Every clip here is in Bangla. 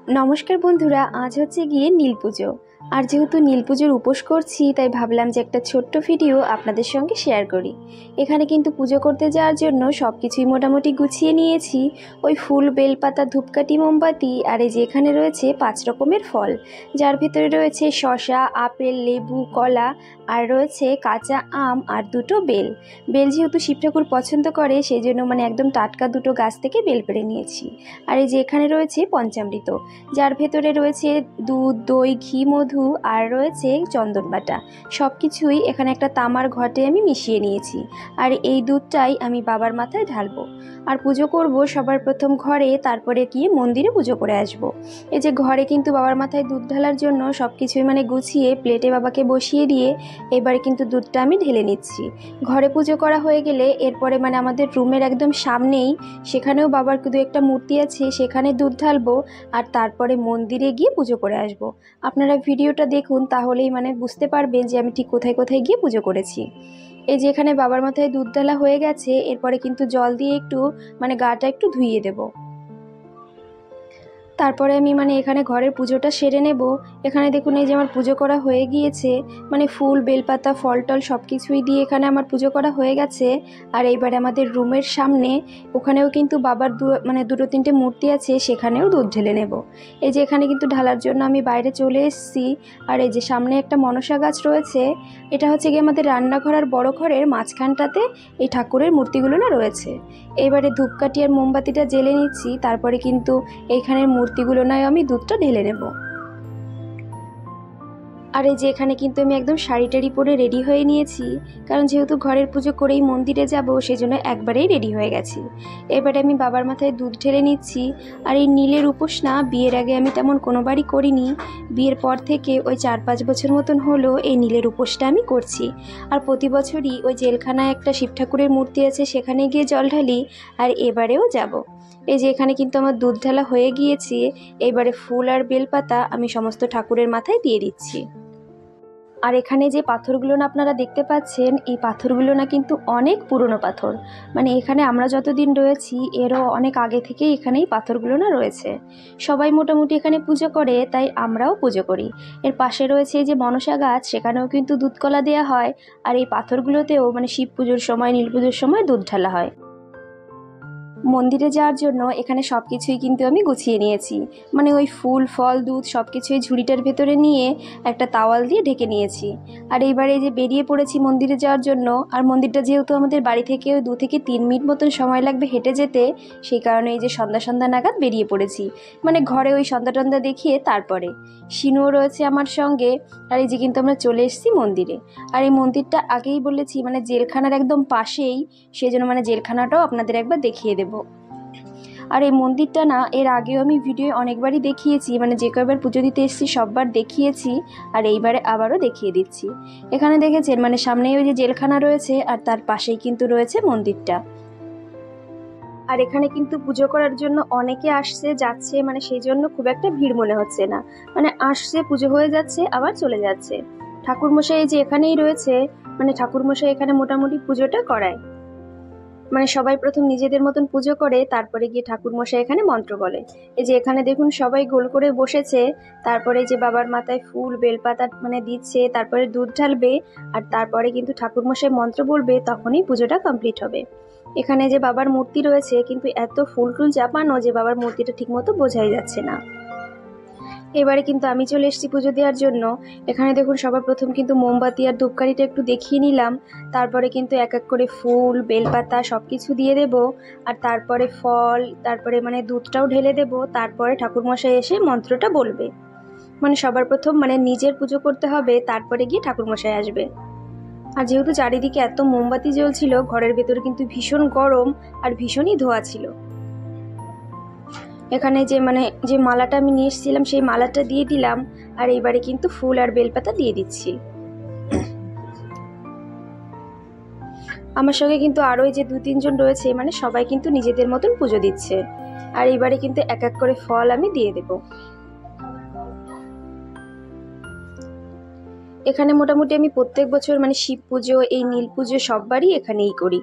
নমস্কার বন্ধুরা, আজ হচ্ছে গিয়ে নীল পুজো। আর যেহেতু নীল পুজোর উপোস করছি, তাই ভাবলাম যে একটা ছোট্ট ভিডিও আপনাদের সঙ্গে শেয়ার করি। এখানে কিন্তু পুজো করতে যাওয়ার জন্য সব কিছুই মোটামুটি গুছিয়ে নিয়েছি। ওই ফুল, বেলপাতা, ধূপকাঠি, মোমবাতি, আর এই যে এখানে রয়েছে 5 রকমের ফল, যার ভিতরে রয়েছে শসা, আপেল, লেবু, কলা, আর রয়েছে কাঁচা আম আর 2টো বেল। বেল যেহেতু শিব ঠাকুর পছন্দ করে, সেই জন্য একদম টাটকা 2টো গাছ থেকে বেল পেড়ে নিয়েছি। আর এই যে এখানে রয়েছে পঞ্চামৃত, যার ভেতরে রয়েছে দুধ, দই, ঘি, মধু, আর রয়েছে চন্দন বাটা। সব কিছুই এখানে একটা তামার ঘটে আমি মিশিয়ে নিয়েছি। আর এই দুধটাই আমি বাবার মাথায় ঢালবো। আর পুজো করব সবার প্রথম ঘরে, তারপরে গিয়ে মন্দিরে পুজো করে আসব। এই যে ঘরে কিন্তু বাবার মাথায় দুধ ঢালার জন্য সব কিছুই গুছিয়ে প্লেটে বাবাকে বসিয়ে দিয়ে এবারে কিন্তু দুধটা আমি ঢেলে নিচ্ছি। ঘরে পুজো করা হয়ে গেলে এরপরে আমাদের রুমের একদম সামনেই, সেখানেও বাবার দু একটা মূর্তি আছে, সেখানে দুধ ঢালবো। আর তারপরে মন্দিরে গিয়ে পুজো করে আসব। আপনারা ভিডিওটা দেখুন, তাহলেই বুঝতে পারবেন যে আমি ঠিক কোথায় কোথায় গিয়ে পুজো করেছি। এই যে এখানে বাবার মাথায় দুধ ঢালা হয়ে গেছে, এরপরে কিন্তু জল দিয়ে একটু গাটা একটু ধুইয়ে দেবো। তারপরে আমি এখানে ঘরের পুজোটা সেরে নেব। এখানে দেখুন, এই যে আমার পুজো করা হয়ে গিয়েছে, ফুল, বেলপাতা, ফল টল সব কিছুই দিয়ে এখানে আমার পুজো করা হয়ে গেছে। আর এইবারে আমাদের রুমের সামনে, ওখানেও কিন্তু বাবার দুটো তিনটে মূর্তি আছে, সেখানেও দুধ ঢেলে নেব। এই যে এখানে কিন্তু ঢালার জন্য আমি বাইরে চলে এসেছি। আর এই যে সামনে একটা মনসা গাছ রয়েছে, এটা হচ্ছে গিয়ে আমাদের রান্নাঘর আর বড় ঘরের মাঝখানটাতে এই ঠাকুরের মূর্তিগুলো রয়েছে। এবারে ধূপকাঠি আর মোমবাতিটা জ্বেলে নিচ্ছি, তারপরে কিন্তু এইখানের মূর্তিগুলো আমি দুধটা ঢেলে নেব। আর এই যে এখানে কিন্তু আমি একদম শাড়ি টাড়ি পরে রেডি হয়ে নিয়েছি, কারণ যেহেতু ঘরের পুজো করেই মন্দিরে যাব, সেই জন্য একবারেই রেডি হয়ে গেছি। এবারে আমি বাবার মাথায় দুধ ঢেলে নিচ্ছি। আর এই নীলের উপোস বিয়ের আগে আমি তেমন কোনোবারই করিনি। বিয়ের পর থেকে ওই 4-5 বছর মতন হলো এই নীলের উপোসটা আমি করছি। আর প্রতি বছরই ওই জেলখানায় একটা শিব ঠাকুরের মূর্তি আছে, সেখানে গিয়ে জল ঢালি। আর এবারেও যাব। এই যে এখানে কিন্তু আমার দুধ ঢালা হয়ে গিয়েছে। এবারে ফুল আর বেলপাতা আমি সমস্ত ঠাকুরের মাথায় দিয়ে দিচ্ছি। আর এখানে যে পাথরগুলো আপনারা দেখতে পাচ্ছেন, এই পাথরগুলো কিন্তু অনেক পুরনো পাথর। এখানে আমরা যতদিন রয়েছি, এরও অনেক আগে থেকেই এখানে এই পাথরগুলো রয়েছে। সবাই মোটামুটি এখানে পুজো করে, তাই আমরাও পুজো করি। এর পাশে রয়েছে এই যে মনসা গাছ, সেখানেও কিন্তু দুধ কলা দেওয়া হয়। আর এই পাথরগুলোতেও শিব পুজোর সময়, নীল পুজোর সময় দুধ ঢালা হয়। মন্দিরে যাওয়ার জন্য এখানে সব কিছুই কিন্তু আমি গুছিয়ে নিয়েছি। ওই ফুল, ফল, দুধ সব কিছুই ঝুড়িটার ভেতরে নিয়ে একটা তাওয়াল দিয়ে ঢেকে নিয়েছি। আর এইবারে যে বেরিয়ে পড়েছি মন্দিরে যাওয়ার জন্য। আর মন্দিরটা যেহেতু আমাদের বাড়ি থেকে 2 থেকে 3 মিনিট মতন সময় লাগবে হেঁটে যেতে, সেই কারণে এই যে সন্ধ্যা সন্ধ্যা নাগাদ বেরিয়ে পড়েছি। ঘরে ওই সন্ধ্যা টন্ধ্যা দেখিয়ে তারপরে শিনুও রয়েছে আমার সঙ্গে। আর এই যে কিন্তু আমরা চলে এসেছি মন্দিরে। আর এই মন্দিরটা আগেই বলেছি জেলখানার একদম পাশেই, সেই জন্য জেলখানাটাও আপনাদের একবার দেখিয়ে দেব। আর এই মন্দিরটা এর আগেও আমি ভিডিও অনেকবারই দেখিয়েছি, যে কয়বার পুজো দিতে এসেছি সববার দেখিয়েছি। আর এইবারে আবারও দেখিয়ে দিচ্ছি। এখানে দেখেছেন সামনেই ওই যে জেলখানা রয়েছে, আর তার পাশেই কিন্তু রয়েছে মন্দিরটা। আর এখানে কিন্তু পুজো করার জন্য অনেকে আসছে যাচ্ছে, সেই জন্য খুব একটা ভিড় মনে হচ্ছে না। আসছে, পুজো হয়ে যাচ্ছে, আবার চলে যাচ্ছে। ঠাকুরমশাই যে এখানেই রয়েছে, ঠাকুরমশাই এখানে মোটামুটি পুজোটা করায়। সবাই প্রথম নিজেদের মতন পুজো করে, তারপরে গিয়ে ঠাকুরমশাই এখানে মন্ত্র বলে। এই যে এখানে দেখুন সবাই গোল করে বসেছে। তারপরে যে বাবার মাথায় ফুল, বেলপাতা দিচ্ছে, তারপরে দুধ ঢালবে। আর তারপরে কিন্তু ঠাকুরমশাই মন্ত্র বলবে, তখনই পুজোটা কমপ্লিট হবে। এখানে যে বাবার মূর্তি রয়েছে, কিন্তু এত ফুল টুল চাপানো যে বাবার মূর্তিটা ঠিক মতো বোঝাই যাচ্ছে না। এবারে কিন্তু আমি চলে এসেছি পুজো দেওয়ার জন্য। এখানে দেখুন সবার প্রথম কিন্তু মোমবাতি আর ধূপকাঠিটা একটু দেখিয়ে নিলাম। তারপরে কিন্তু এক এক করে ফুল, বেলপাতা সব কিছু দিয়ে দেব। আর তারপরে ফল, তারপরে দুধটাও ঢেলে দেব। তারপরে ঠাকুরমশাই এসে মন্ত্রটা বলবে। সবার প্রথম নিজের পুজো করতে হবে, তারপরে গিয়ে ঠাকুরমশাই আসবে। আর যেহেতু চারিদিকে এত মোমবাতি জ্বলছিল, ঘরের ভেতরে কিন্তু ভীষণ গরম আর ভীষণই ধোঁয়া ছিল। এখানে যে মালাটা আমি নিয়ে এসেছিলাম, সেই মালাটা দিয়ে দিলাম। আর এইবারে কিন্তু ফুল আর বেলপাতা দিয়ে দিচ্ছি। আমার সঙ্গে কিন্তু আরো যে 2-3 জন রয়েছে, সবাই কিন্তু নিজেদের মতন পুজো দিচ্ছে। আর এইবারে কিন্তু এক এক করে ফল আমি দিয়ে দেব। এখানে মোটামুটি আমি প্রত্যেক বছর শিব পুজো, এই নীল পুজো সববারই এখানেই করি।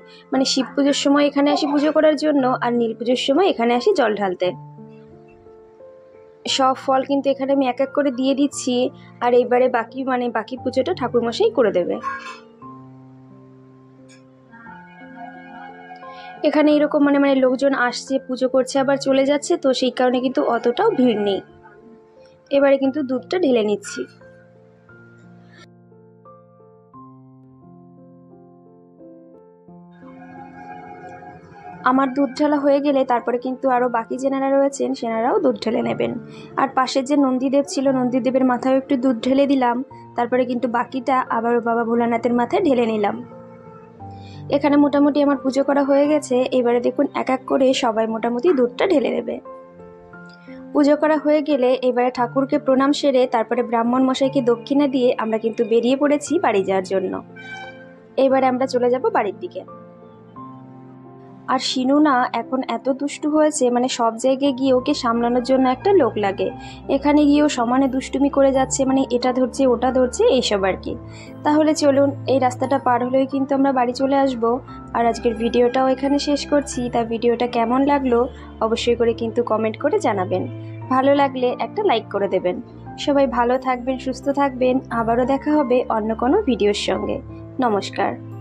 শিব পুজোর সময় এখানে আসি পুজো করার জন্য, আর নীল পুজোর সময় এখানে আসি জল ঢালতে। সব ফল কিন্তু এখানে আমি এক এক করে দিয়ে দিচ্ছি। আর এইবারে বাকি পুজোটা ঠাকুরমশাই করে দেবে। এখানে এরকম লোকজন আসছে, পুজো করছে, আবার চলে যাচ্ছে, তো সেই কারণে কিন্তু অতটাও ভিড় নেই। এবারে কিন্তু দুধটা ঢেলে নিচ্ছি। আমার দুধ ঢালা হয়ে গেলে তারপরে কিন্তু আরও বাকি যেনারা রয়েছেন সেনারাও দুধ ঢেলে নেবেন। আর পাশের যে নন্দীদেব ছিল, নন্দীদেবের মাথায় একটু দুধ ঢেলে দিলাম। তারপরে কিন্তু বাকিটা আবারও বাবা ভোলানাথের মাথায় ঢেলে নিলাম। এখানে মোটামুটি আমার পুজো করা হয়ে গেছে। এবারে দেখুন এক এক করে সবাই মোটামুটি দুধটা ঢেলে নেবে। পুজো করা হয়ে গেলে এবারে ঠাকুরকে প্রণাম সেরে তারপরে ব্রাহ্মণ মশাইকে দক্ষিণা দিয়ে আমরা কিন্তু বেরিয়ে পড়েছি বাড়ি যাওয়ার জন্য। এবারে আমরা চলে যাব বাড়ির দিকে। আর শিনু না এখন এত দুষ্টু হয়েছে, সব জায়গায় গিয়ে ওকে সামলানোর জন্য একটা লোক লাগে। এখানে গিয়েও সমানে দুষ্টুমি করে যাচ্ছে, এটা ধরছে ওটা ধরছে এইসব আর কি। তাহলে চলুন, এই রাস্তাটা পার হলেই কিন্তু আমরা বাড়ি চলে আসব। আর আজকের ভিডিওটাও এখানে শেষ করছি। তা ভিডিওটা কেমন লাগলো অবশ্যই করে কিন্তু কমেন্ট করে জানাবেন। ভালো লাগলে একটা লাইক করে দেবেন। সবাই ভালো থাকবেন, সুস্থ থাকবেন। আবারও দেখা হবে অন্য কোনো ভিডিওর সঙ্গে। নমস্কার।